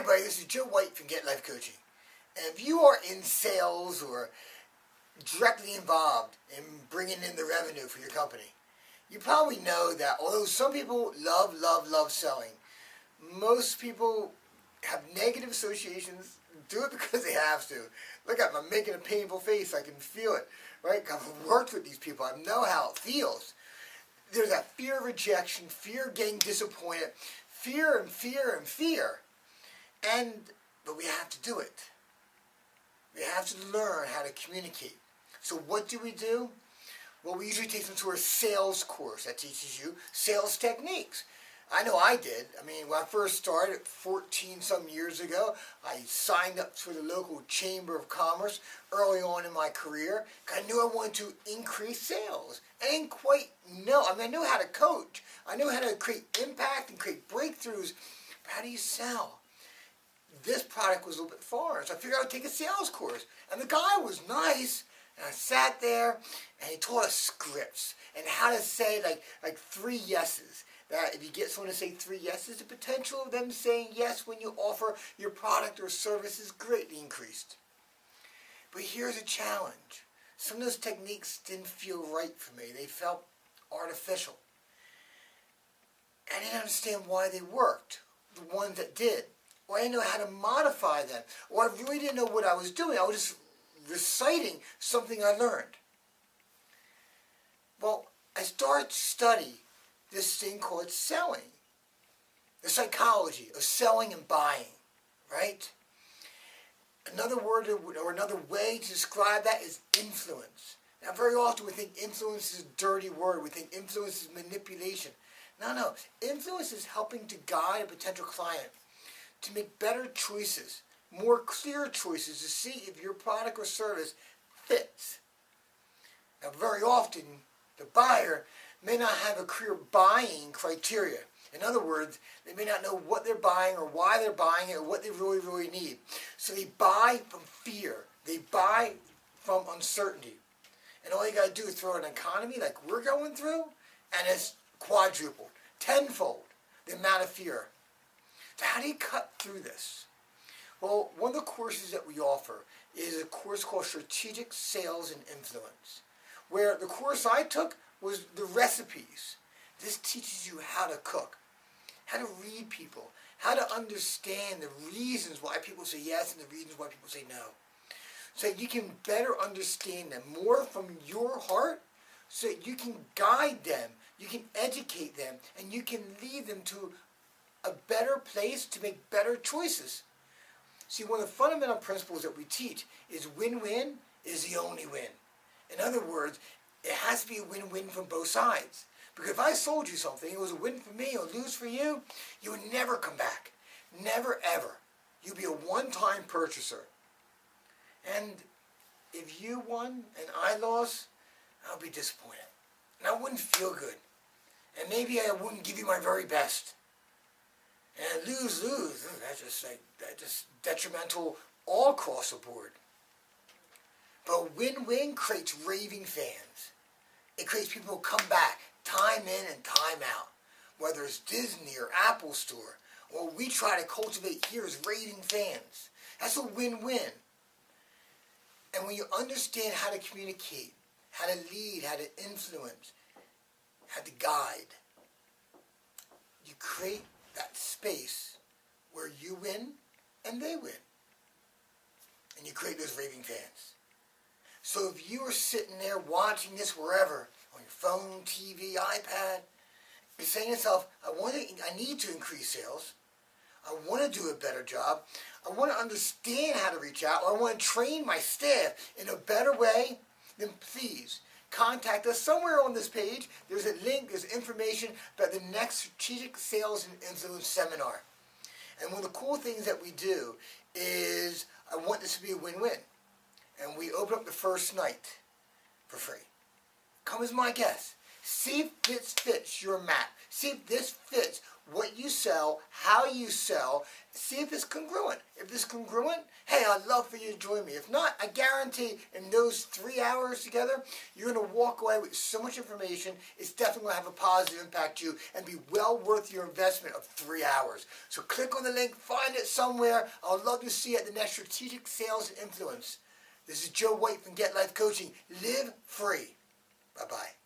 Hi everybody, this is Joe White from Get Life Coaching. And if you are in sales or directly involved in bringing in the revenue for your company, you probably know that although some people love selling, most people have negative associations, do it because they have to. Look at me, I'm making a painful face, I can feel it, right? I've worked with these people, I know how it feels. There's that fear of rejection, fear of getting disappointed, fear and fear and fear. But we have to do it. We have to learn how to communicate. So what do? Well, we usually take them to a sales course that teaches you sales techniques. I know I did. I mean, when I first started 14 some years ago, I signed up for the local Chamber of Commerce early on in my career because I knew I wanted to increase sales. I didn't quite know. I mean, I knew how to coach. I knew how to create impact and create breakthroughs. But how do you sell? This product was a little bit foreign, so I figured I would take a sales course. And the guy was nice, and I sat there, and he taught us scripts and how to say like 3 yeses. That if you get someone to say 3 yeses, the potential of them saying yes when you offer your product or service is greatly increased. But here's a challenge. Some of those techniques didn't feel right for me. They felt artificial. I didn't understand why they worked, the ones that did. Or I didn't know how to modify them. Or I really didn't know what I was doing. I was just reciting something I learned. Well, I started to study this thing called selling. The psychology of selling and buying, right? Another word or another way to describe that is influence. Now, very often we think influence is a dirty word. We think influence is manipulation. No. Influence is helping to guide a potential client to make better choices, more clear choices to see if your product or service fits. Now, very often, the buyer may not have a clear buying criteria. In other words, they may not know what they're buying or why they're buying it or what they really need. So they buy from fear. They buy from uncertainty. And all you got to do is throw an economy like we're going through, and it's quadrupled, tenfold the amount of fear. So how do you cut through this? Well, one of the courses that we offer is a course called Strategic Sales and Influence, where the course I took was the recipes. This teaches you how to cook, how to read people, how to understand the reasons why people say yes and the reasons why people say no. So that you can better understand them more from your heart, so that you can guide them, you can educate them, and you can lead them to a better place to make better choices. See, one of the fundamental principles that we teach is win-win is the only win. In other words, it has to be a win-win from both sides. Because if I sold you something, it was a win for me or lose for you, you would never come back. Never, ever. You'd be a one-time purchaser. And if you won and I lost, I'll be disappointed. And I wouldn't feel good. And maybe I wouldn't give you my very best. And lose, that's just detrimental all across the board. But win-win creates raving fans. It creates people who come back time in and time out. Whether it's Disney or Apple Store, or we try to cultivate here is raving fans. That's a win-win. And when you understand how to communicate, how to lead, how to influence, how to guide, you create that space where you win and they win. And you create those raving fans. So if you are sitting there watching this wherever, on your phone, TV, iPad, you're saying to yourself, I need to increase sales. I want to do a better job. I want to understand how to reach out. Or I want to train my staff in a better way. Then please contact us. Somewhere on this page, there's a link, there's information about the next Strategic Sales and Influence Seminar. And one of the cool things that we do is I want this to be a win-win. And we open up the first night for free. Come as my guest. See if this fits your map. See if this fits what you sell, how you sell. See if it's congruent. If it's congruent, hey, I'd love for you to join me. If not, I guarantee in those 3 hours together, you're going to walk away with so much information, it's definitely going to have a positive impact to you and be well worth your investment of 3 hours. So click on the link, find it somewhere. I'd love to see it at the next Strategic Sales Influence. This is Joe White from Get Life Coaching. Live free. Bye-bye.